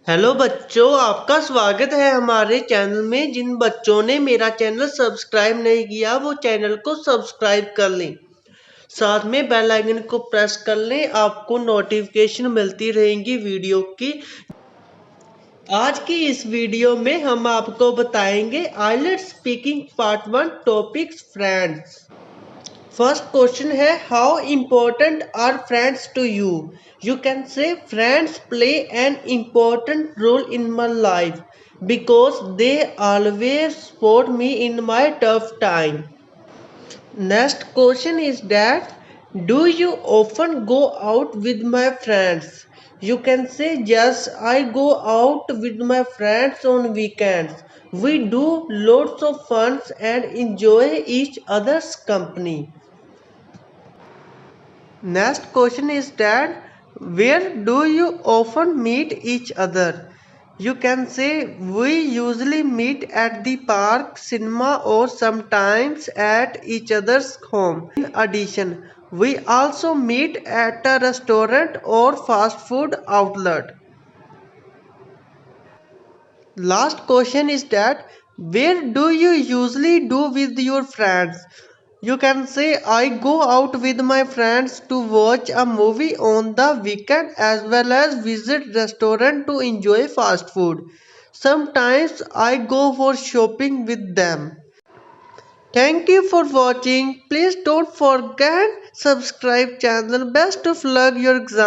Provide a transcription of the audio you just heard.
Hello बच्चों, आपका स्वागत है हमारे चैनल में। जिन बच्चों ने मेरा चैनल सब्सक्राइब नहीं किया वो चैनल को सब्सक्राइब कर लें, साथ में बेल आइकन को प्रेस कर लें। आपको नोटिफिकेशन मिलती रहेंगी वीडियो की। आज की इस वीडियो में हम आपको बताएंगे IELTS speaking part 1 topics friends. First question है, how important are friends to you? You can say friends play an important role in my life because they always support me in my tough time. Next question is that, do you often go out with my friends? You can say yes, I go out with my friends on weekends. We do lots of fun and enjoy each other's company. Next question is that, where do you often meet each other? You can say we usually meet at the park, cinema, or sometimes at each other's home. In addition, we also meet at a restaurant or fast food outlet. Last question is that, where do you usually do with your friends? You can say I go out with my friends to watch a movie on the weekend as well as visit restaurant to enjoy fast food. Sometimes I go for shopping with them. Thank you for watching. Please don't forget subscribe channel. Best of luck your exam.